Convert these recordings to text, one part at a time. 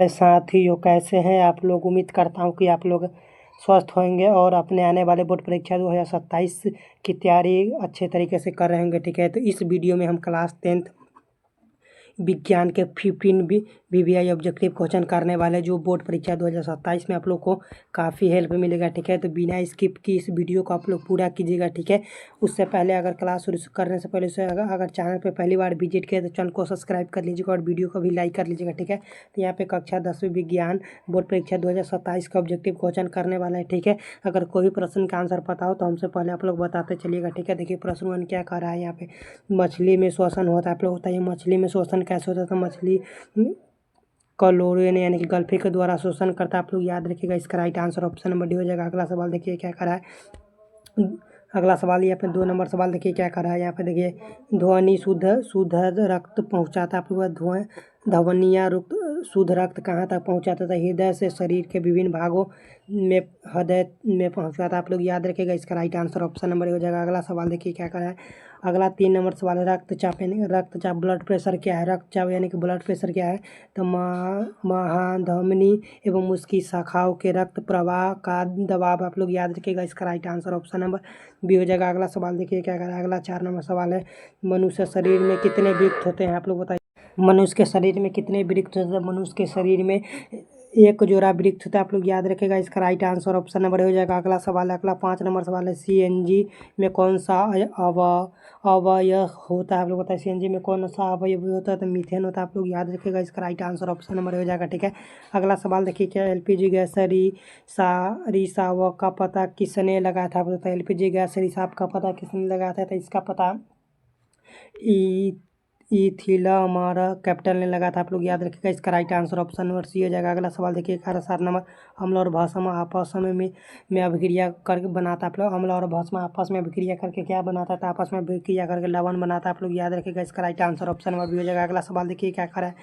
साथियों, कैसे हैं आप लोग। उम्मीद करता हूँ कि आप लोग स्वस्थ होंगे और अपने आने वाले बोर्ड परीक्षा 2027 की तैयारी अच्छे तरीके से कर रहे होंगे। ठीक है, तो इस वीडियो में हम क्लास 10th विज्ञान के 15 VVI ऑब्जेक्टिव क्वेश्चन करने वाले, जो बोर्ड परीक्षा 2027 में आप लोग को काफ़ी हेल्प मिलेगा। ठीक है, तो बिना स्किप की इस वीडियो को आप लोग पूरा कीजिएगा। ठीक है, उससे पहले अगर क्लास शुरू करने से पहले अगर चैनल पे पहली बार विजिट किया तो चैनल को सब्सक्राइब कर लीजिएगा और वीडियो को भी लाइक कर लीजिएगा। ठीक है, तो यहाँ पे कक्षा 10वीं विज्ञान बोर्ड परीक्षा 2027 का ऑब्जेक्टिव क्वेश्चन करने वाला है। ठीक है, अगर कोई भी प्रश्न का आंसर पता हो तो हमसे पहले आप लोग बताते चलिएगा। ठीक है, देखिए प्रश्न 1 क्या कर रहा है। यहाँ पे मछली में श्वसन होता है। आप लोग बताइए मछली में श्वसन कैसे होता है। तो मछली क्लोरीन यानी कि गल्फी के द्वारा शोषण करता है। आप लोग याद रखिएगा, इसका right answer option number D हो जाएगा। अगला सवाल देखिए क्या करा है। अगला सवाल यहाँ पे 2 नंबर सवाल देखिए क्या करा है। यहाँ पे देखिए ध्वनि शुद्ध रक्त पहुँचाता है। आप लोग ध्वनिया शुद्ध रक्त कहाँ तक पहुँचाता था। हृदय से शरीर के विभिन्न भागों में हृदय में पहुँचाता है। आप लोग याद रखिएगा, इसका राइट आंसर ऑप्शन नंबर हो जाएगा। अगला सवाल देखिए क्या करा है। अगला 3 नंबर सवाल है रक्तचाप यानी रक्तचाप ब्लड प्रेशर क्या है। रक्तचाप यानी कि ब्लड प्रेशर क्या है। तो महाधमनी एवं उसकी शाखाओं के रक्त प्रवाह का दबाव। आप लोग याद रखिएगा, इसका right answer option number B हो जाएगा। अगला सवाल देखिए क्या करा है। अगला 4 नंबर सवाल है मनुष्य शरीर में कितने वृक्क होते हैं। आप लोग बताइए मनुष्य के शरीर में कितने वृक्क होते हैं। मनुष्य के शरीर में एक जोड़ा वृक्क होता है। आप लोग याद रखेगा, इसका राइट आंसर ऑप्शन नंबर हो जाएगा। अगला सवाल है, अगला 5 नंबर सवाल है CNG में कौन सा अवयव होता है। आप लोग बताइए CNG में कौन सा अवयव होता है। तो मीथेन होता है। आप लोग याद रखेगा, इसका राइट आंसर ऑप्शन नंबर हो जाएगा। ठीक है, अगला सवाल देखिए क्या LPG गैस रिसाव का पता किसने लगाया था। आप बताइए LPG गैस रिसाव का पता किसने लगाया था। तो इसका पता इथिला हमारा कैपिटल ने लगा था। आप लोग याद रखिएगा, इसका right answer option number C हो जाएगा। अगला सवाल देखिए 7 नंबर अम्ल और भस्म आपस में अभिक्रिया करके बनाता है। आप लोग अम्ल और भस्म आपस में अभिक्रिया करके क्या बनाता था। आपस में अभिक्रिया करके लवण बनाता है। आप लोग याद रखिएगा, इसका right answer option number B हो जाएगा। अगला सवाल देखिए क्या करा है।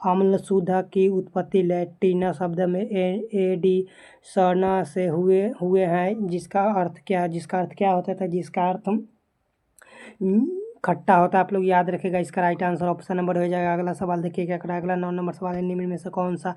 अम्ल सुधा की उत्पत्ति लैटिन शब्द में एडिसना से हुए हैं, जिसका अर्थ क्या होता था। जिसका अर्थ खट्टा होता है। आप लोग याद रखेगा, इसका राइट आंसर ऑप्शन नंबर हो जाएगा। अगला सवाल देखिए क्या करा। अगला 9 नंबर सवाल है निम्न में से कौन सा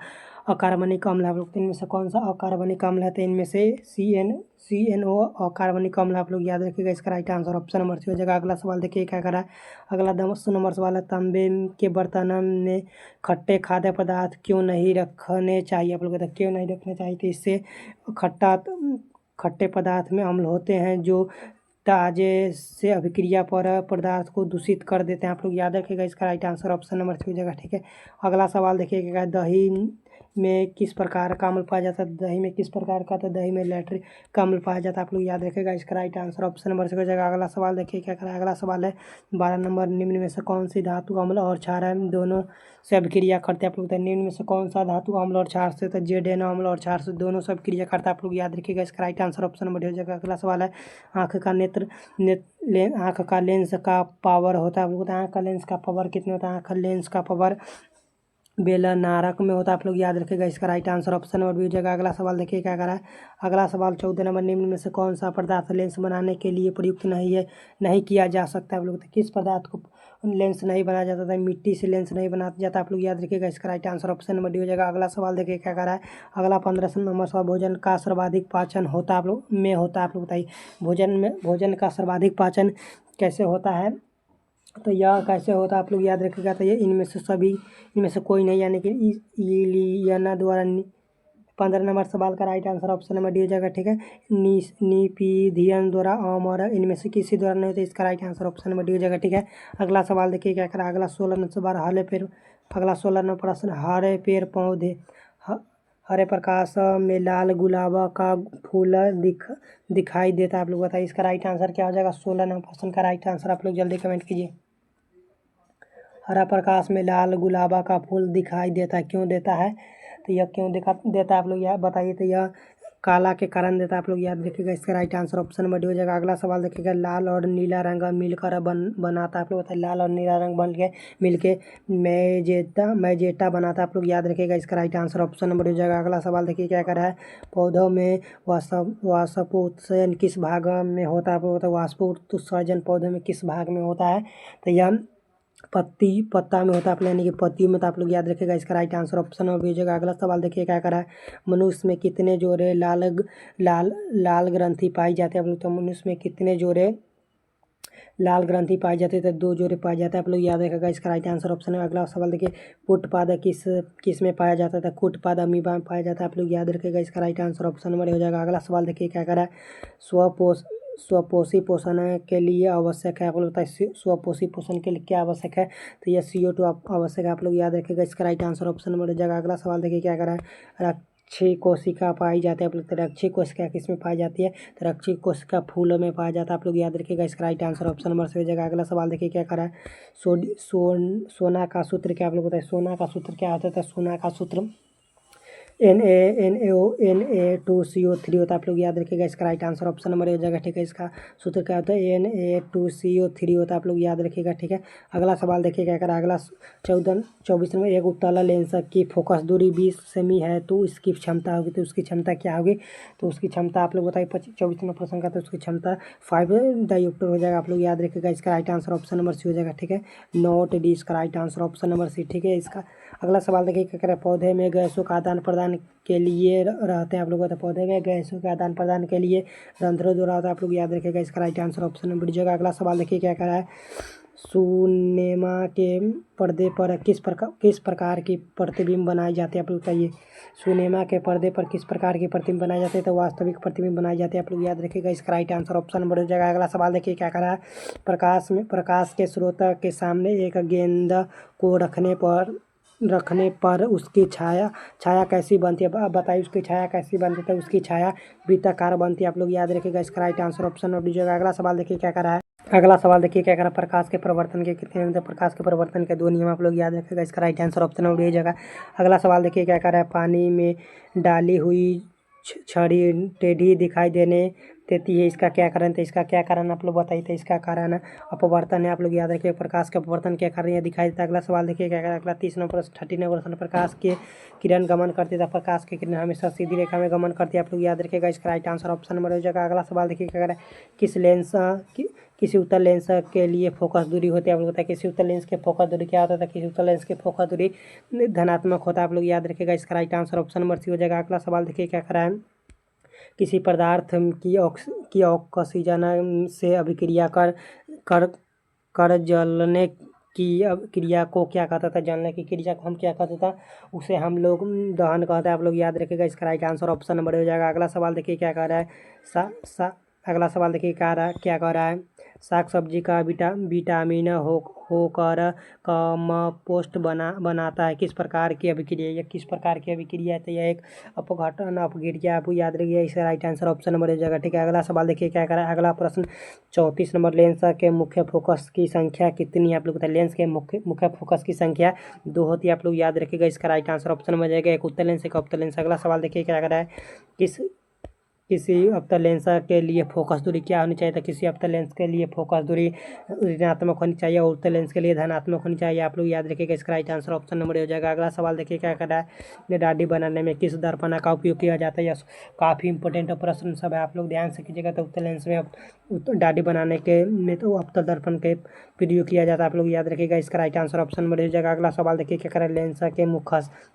अकार्बनिक अम्ल है। आप लोग इनमें से कौन सा अकार्बनिक अम्ल है। तो इनमें से CNO अकार्बनिक अम्ल। आप लोग याद रखिएगा, इसका right answer option number C हो जाएगा। अगला सवाल देखिए क्या करा है। अगला 10 नंबर सवाल है तांबे के बर्तन में खट्टे खाद्य पदार्थ क्यों नहीं रखने चाहिए। आप लोग क्यों नहीं रखने चाहिए। तो इससे खट्टे पदार्थ में अम्ल होते हैं जो ताजे से अभिक्रिया पर पदार्थ को दूषित कर देते हैं। आप लोग याद रखिएगा, इसका राइट आंसर ऑप्शन नंबर 3 हो जाएगा। ठीक है, अगला सवाल देखिएगा दही में किस प्रकार का अम्ल पाया जाता है। दही में किस प्रकार का। तो दही में लैक्टिक का अम्ल पाया जाता है। आप लोग याद रखिएगा, इसका राइट आंसर ऑप्शन नंबर 6 हो जाएगा। अगला सवाल देखिए क्या करा है। अगला सवाल है 12 नंबर निम्न में से कौन सी धातु अम्ल और क्षार है दोनों से अभिक्रिया करते हैं। आप लोग निम्न में से कौन सा धातु अम्ल और क्षार से। तो ZN अम्ल और क्षार से दोनों से अभिक्रिया करता है। आप लोग याद रखिएगा, इसका राइट आंसर ऑप्शन नंबर हो जाएगा। अगला सवाल है आँख का आँख का लेंस का पावर होता है। आँख का लेंस का पावर कितने होता है। आँख का लेंस का पावर बेलनारक में होता है। आप लोग याद रखिएगा, इसका right answer option number B हो जाएगा। अगला सवाल देखिए क्या करा है। अगला सवाल 14 नंबर निम्न में से कौन सा पदार्थ लेंस बनाने के लिए प्रयुक्त नहीं किया जा सकता है। आप लोग किस पदार्थ को लेंस नहीं बनाया जाता था। मिट्टी से लेंस नहीं बनाया जाता। आप लोग याद रखिएगा, इसका right answer option number D हो जाएगा। अगला सवाल देखिए क्या करा है। अगला 15 नंबर सवाल भोजन का सर्वाधिक पाचन होता है आप लोग में होता है। आप लोग बताइए भोजन का सर्वाधिक पाचन कैसे होता है। तो यह कैसे होता है। आप लोग याद रखिएगा, तो ये इनमें से कोई नहीं यानी कि इलियाना द्वारा 15 नंबर सवाल का right answer option number D हो जाएगा। ठीक है, निपीधियन द्वारा आम और इनमें से किसी द्वारा नहीं होता। इसका right answer option number D हो जाएगा। ठीक है, अगला सवाल देखिए क्या करा। अगला 16 नंबर सवाल अगला 16 नंबर प्रश्न हरे पेड़ पौधे हरे प्रकाश में लाल गुलाब का फूल दिखाई देता है। आप लोग बताइए, इसका राइट आंसर क्या हो जाएगा। 16 नंबर प्रश्न का राइट आंसर आप लोग जल्दी कमेंट कीजिए। हरा प्रकाश में लाल गुलाबा का फूल दिखाई देता है। क्यों देता है। तो यह क्यों देता है आप लोग यह बताइए। तो यह काला के कारण देता है। आप लोग याद रखिएगा, इसका right answer option number D हो जाएगा। अगला सवाल देखिएगा लाल और नीला रंग मिलकर बनाता है। आप लोग बताइए लाल और नीला रंग मिलके मैजेटा बनाता है। आप लोग याद रखिएगा, इसका राइट आंसर ऑप्शन नंबर हो जाएगा। अगला सवाल देखिए क्या करा है। पौधों में वाष्पोत्सर्जन किस भाग में होता है। आप लोग बताइए वाष्पोत्सर्जन पौधों में किस भाग में होता है। तो यह पत्ता में होता है यानी कि पत्तियों में, तो आप लोग याद रखिएगा इसका right answer option number B हो जाएगा। अगला सवाल देखिए क्या करा है, मनुष्य में कितने जोड़े लाल ग्रंथि पाई जाती है। आप लोग तो मनुष्य में कितने जोड़े लाल ग्रंथि पाई जाती है, तो 2 जोड़े पाए जाते हैं। आप लोग याद रखिएगा इसका राइट आंसर ऑप्शन है। अगला सवाल देखिए, पुटपाद किस में पाया जाता है, कुटपाद अमीबा में पाया जाता है। आप लोग याद रखिएगा इसका राइट आंसर ऑप्शन नंबर हो जाएगा। अगला सवाल देखिए क्या करा है, स्वपोषी पोषण के लिए आवश्यक है। आप लोग बताइए स्वपोषी पोषण के लिए क्या आवश्यक है, तो यह CO2 आवश्यक है। आप लोग याद रखिएगा इसका राइट आंसर ऑप्शन नंबर हो जाएगा। अगला सवाल देखिए क्या करा है, रक्षी कोशिका पाई जाती है। आप लोग रक्षी कोशिका किस में पाई जाती है, तो रक्षी कोशिका फूलों में पाया जाता है। आप लोग याद रखिएगा इसका राइट आंसर ऑप्शन नंबर से हो जाएगा। अगला सवाल देखिए क्या करा है, सोना का सूत्र क्या, आप लोग बताइए सोना का सूत्र क्या होता है। सोना का सूत्र Na2CO3 होता है। आप लोग याद रखिएगा इसका राइट आंसर ऑप्शन नंबर हो जाएगा। ठीक है, इसका सूत्र क्या होता है, Na2CO3 होता है। आप लोग याद रखिएगा। ठीक है, अगला सवाल देखिए क्या करा, अगला 24 नंबर, एक उत्तल लेंस की फोकस दूरी 20 सेमी है, तो इसकी क्षमता होगी, तो उसकी क्षमता क्या होगी, तो उसकी क्षमता आप लोग बताइए 24 नंबर प्रश्न का, तो उसकी क्षमता 5 डायोप्टर हो जाएगा। आप लोग याद रखिएगा इसका right answer option number C हो जाएगा। ठीक है, नॉट डी इसका right answer option number C. ठीक है, इसका अगला सवाल देखिए क्या करें, पौधे में गैसों का आदान प्रदान के लिए रहते हैं। आप लोग बताए पौधे में गैसों के आदान प्रदान के लिए रंध्रों द्वारा होता है। आप लोग याद रखिएगा इसका right answer option number D. अगला सवाल देखिए क्या करा है, सुनेमा के पर्दे पर किस प्रकार की प्रतिबिंब बनाई जाती है। आप लोग बताइए सुनेमा के पर्दे पर किस प्रकार की प्रतिबिंब बनाई जाती है, तो वास्तविक प्रतिबिंब बनाई जाती है। आप लोग याद रखिएगा इसका राइट आंसर ऑप्शन नंबर हो जाएगा। अगला सवाल देखिए क्या करा है, प्रकाश के स्रोत के सामने एक गेंद को रखने पर उसकी छाया कैसी बनती है। अब बताइए उसकी छाया कैसी बनती है, तो उसकी छाया वृत्ताकार बनती है। आप लोग याद रखिएगा इसका राइट आंसर ऑप्शन नंबर दीजिएगा। अगला सवाल देखिए क्या करा है, अगला सवाल देखिए क्या करा, प्रकाश के परिवर्तन के कितने नियम थे। प्रकाश के परिवर्तन के 2 नियम आप लोग याद रखिएगा इसका राइट आंसर ऑप्शन नंबर दे जगह। अगला सवाल देखिए क्या करा है, पानी में डाली हुई छड़ी टेढ़ी दिखाई देती है, इसका क्या कारण, तो इसका क्या कारण आप लोग बताइए, तो इसका कारण अपवर्तन है। आप लोग याद रखिए प्रकाश के अपवर्तन के कारण यह दिखाई देता है। अगला सवाल देखिए क्या करा, अगला 30 नंबर 30 नंबर प्रकाश के किरण गमन करती है, प्रकाश की किरण हमेशा सीधी रेखा में गमन करती है। आप लोग याद रखिएगा इसका राइट आंसर ऑप्शन नंबर हो जाएगा। अगला सवाल देखिए क्या करा, किसी उत्तल लेंस के लिए फोकस दूरी होती है। आप लोग बताए किसी उत्तल लेंस के फोकस दूरी क्या होता है, किसी उत्तल लेंस के फोकस दूरी धनात्मक होता है। आप लोग याद रखिएगा इसका right answer option number C हो जाएगा। अगला सवाल देखिए क्या करा है, किसी पदार्थ की ऑक्सीजन से अभिक्रिया कर जलने की क्रिया को क्या कहता था, जलने की क्रिया को हम क्या कहते था, उसे हम लोग दहन कहते हैं। आप लोग याद रखिएगा इसका राइट आंसर ऑप्शन नंबर हो जाएगा। अगला सवाल देखिए क्या कह रहा है, अगला सवाल देखिए क्या कह रहा है, साग सब्जी का विटामिन होकर कंपोस्ट बनाता है, किस प्रकार की अभिक्रिया, या किस प्रकार की अभिक्रिया है, तो यह एक अपघटन अपक्रिया। आपको याद रखिए इसका राइट आंसर ऑप्शन नंबर हो जाएगा। ठीक है, अगला सवाल देखिए क्या करा है, अगला प्रश्न 34 नंबर, लेंस के मुख्य फोकस की संख्या कितनी है। आप लोग बताए लेंस के मुख्य फोकस की संख्या 2 होती है। आप लोग याद रखिएगा इसका राइट आंसर ऑप्शन नंबर हो जाएगा, एक उत्तल लेंस एक अवतल लेंस। अगला सवाल देखिए क्या करा है, किसी अवतल लेंस के लिए फोकस दूरी क्या होनी चाहिए, तो किसी अवतल लेंस के लिए फोकस दूरी ऋणात्मक होनी चाहिए और उत्तल लेंस के लिए धनात्मक होनी चाहिए। आप लोग याद रखिएगा इसका राइट आंसर ऑप्शन नंबर हो जाएगा। अगला सवाल देखिए क्या कर रहा है, दाढ़ी बनाने में किस दर्पण का उपयोग किया जाता है। यह काफ़ी इंपॉर्टेंट प्रश्न सब है, आप लोग ध्यान से कीजिएगा। तो उत्तल लेंस में दाढ़ी बनाने के में तो अवतल दर्पण के प्रयोग किया जाता है। आप लोग याद रखिएगा इसका राइट आंसर ऑप्शन नंबर हो जाएगा। अगला सवाल देखिए क्या करें, लेंस के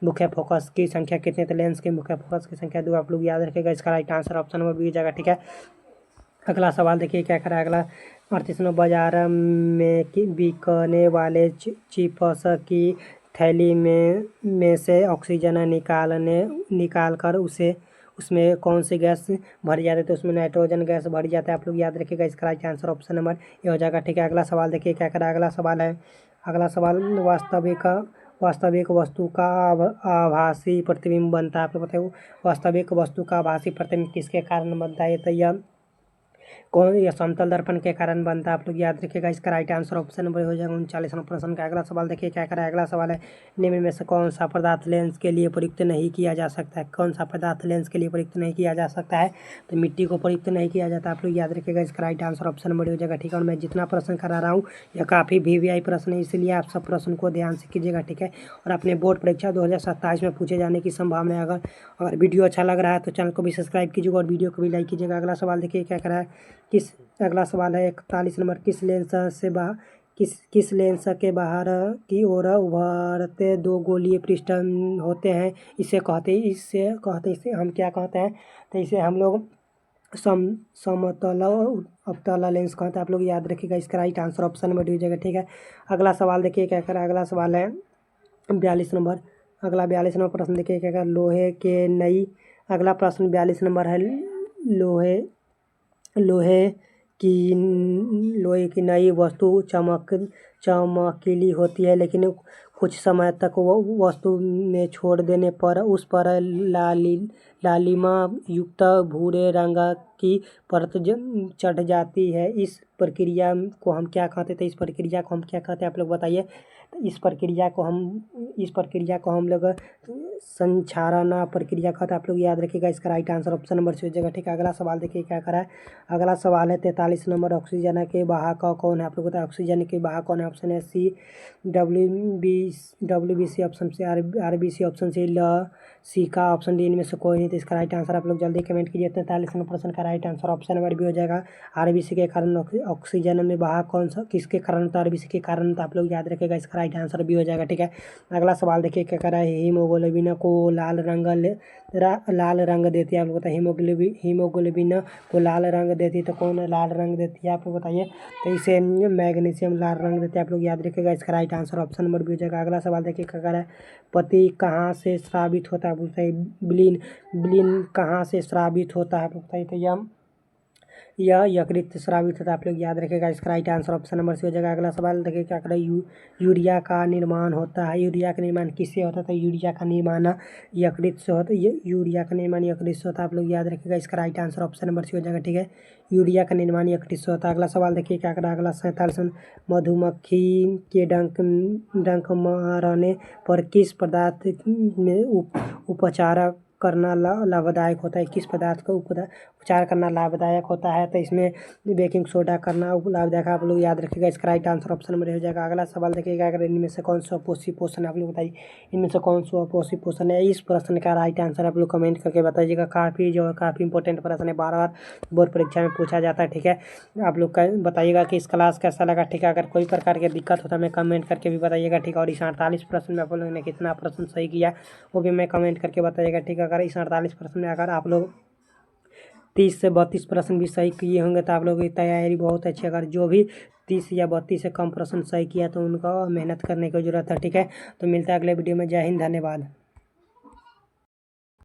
मुख्य फोकस की संख्या कितनी, तो लेंस के मुख्य फोकस की संख्या 2। आप लोग याद रखिएगा इसका right answer option number B जाएगा। ठीक है, अगला सवाल देखिए क्या करा है, अगला 38 नंबर, बाजार में बिकने वाले चिप्स की थैली में से ऑक्सीजन निकाल कर उसमें कौन सी गैस भरी जाती है, तो उसमें नाइट्रोजन गैस भरी जाता है। आप लोग याद रखिएगा इसका राइट आंसर ऑप्शन नंबर ये हो जाएगा। ठीक है, अगला सवाल देखिए क्या करा है, अगला सवाल वास्तविक वस्तु का आभासी प्रतिबिंब बनता है। आप लोग बताइए वास्तविक वस्तु का आभासी प्रतिबिंब किसके कारण बनता है, तो यह समतल दर्पण के कारण बनता है। आप लोग याद रखिएगा इसका राइट आंसर ऑप्शन नंबर हो जाएगा 39 प्रश्न का। अगला सवाल देखिए क्या करा है, अगला सवाल है, निम्न में से कौन सा पदार्थ लेंस के लिए प्रयुक्त नहीं किया जा सकता है। कौन सा पदार्थ लेंस के लिए प्रयुक्त नहीं किया जा सकता है, तो मिट्टी को प्रयुक्त नहीं किया जाता। आप लोग याद रखिएगा इसका राइट आंसर ऑप्शन नंबर हो जाएगा। ठीक है, और मैं जितना प्रश्न करा रहा हूँ यह काफ़ी VVI प्रश्न है, इसलिए आप सब प्रश्न को ध्यान से कीजिएगा। ठीक है, और अपने बोर्ड परीक्षा 2027 में पूछे जाने की संभावना है। अगर वीडियो अच्छा लग रहा है तो चैनल को भी सब्सक्राइब कीजिएगा और वीडियो को भी लाइक कीजिएगा। अगला सवाल देखिए क्या करा है, अगला सवाल है 41 नंबर, किस लेंस के बाहर की ओर उभरते दो गोलीय पृष्ठ होते हैं, इसे हम क्या कहते हैं? तो इसे हम लोग समतल अवतल लेंस कहते हैं। आप लोग याद रखिएगा, इसका right answer option number D हो जाएगा। ठीक है, अगला सवाल देखिए क्या कर रहा है। अगला सवाल है 42 नंबर। अगला 42 नंबर प्रश्न देखिए क्या कर लोहे के नई। अगला प्रश्न 42 नंबर है। लोहे की नई वस्तु चमकीली होती है, लेकिन कुछ समय तक वो वस्तु में छोड़ देने पर उस पर लालिमा युक्त भूरे रंग की परत चढ़ जाती है। इस प्रक्रिया को हम क्या कहते थे? इस प्रक्रिया को हम क्या कहते हैं? आप लोग बताइए। तो इस प्रक्रिया को हम लोग संक्षारण प्रक्रिया कहते हैं। आप लोग याद रखिएगा, इसका right answer option number C हो जाएगा। ठीक है, अगला सवाल देखिए क्या करा है। अगला सवाल है 43 नंबर। ऑक्सीजन के वाहक कौन है? आप लोग बताए ऑक्सीजन के वाहक कौन है? ऑप्शन है सी WBC, ऑप्शन से RBC, ऑप्शन से सी का, ऑप्शन डी इनमें से कोई नहीं। तो इसका राइट आंसर आप लोग जल्दी कमेंट कीजिए। 43 नंबर प्रश्न का right answer option number B हो जाएगा। RBC के कारण ऑक्सीजन में वाहक कौन सा किसके कारण? तो RBC के कारण। तो आप लोग याद रखेगा, इसका राइट आंसर बी हो जाएगा। ठीक है, अगला सवाल देखिए क्या कर रहा है। हीमोग्लोबिन को लाल रंग देती है। आप लोग बताइए, हीमोग्लोबिन को लाल रंग देती है तो कौन लाल रंग देती है? आप लोग बताइए। तो इसे मैग्नीशियम लाल रंग देते हैं। आप लोग याद रखिएगा, इसका right answer option number B हो जाएगा। अगला सवाल देखिए क्या कर रहा है। पति कहाँ से स्रावित होता है? बोलते हैं ब्लीन कहाँ से स्रावित होता है? आप लोग बताइए। तो यह यकृत स्रावित होता है। आप लोग याद रखिएगा, इसका right answer option number C हो जाएगा। अगला सवाल देखिए क्या करें। यूरिया का निर्माण होता है। यूरिया का निर्माण किससे होता है? तो यूरिया का निर्माण यकृत से होता है। यूरिया का निर्माण यकृत से होता है। आप लोग याद रखिएगा, इसका right answer option number C हो जाएगा। ठीक है, यूरिया का निर्माण यकृत से होता है। अगला सवाल देखिए क्या करें। अगला 47 मधुमक्खी के डंक मारने पर किस पदार्थ में उपचार करना लाभदायक होता है? किस पदार्थ का उपचार करना लाभदायक होता है? तो इसमें बेकिंग सोडा करना लाभदायक। आप लोग याद रखिएगा, इसका राइट आंसर ऑप्शन नंबर हो जाएगा। अगला सवाल देखिएगा, अगर इनमें से कौन सा अपोषी पोषण है? आप लोग बताइए, इनमें से कौन सा अपोषी पोषण है? इस प्रश्न का राइट आंसर आप लोग कमेंट करके बताइएगा। काफ़ी इंपॉर्टेंट प्रश्न है, बार बार बोर्ड परीक्षा में पूछा जाता है। ठीक है, आप लोग बताइएगा कि इस क्लास कैसा लगा। ठीक है, अगर कोई प्रकार की दिक्कत होता है मैं कमेंट करके भी बताइएगा। ठीक है, और इस 48 प्रश्न में आप लोगों ने कितना प्रश्न सही किया वो भी मैं कमेंट करके बताइएगा। ठीक है, अगर इस 48 प्रश्न में अगर आप लोग 30 से 32 प्रश्न भी सही किए होंगे तो आप लोगों की तैयारी बहुत अच्छी। अगर जो भी 30 या 32 से कम प्रश्न सही किया तो उनका मेहनत करने की ज़रूरत है। ठीक है, तो मिलता है अगले वीडियो में। जय हिंद, धन्यवाद।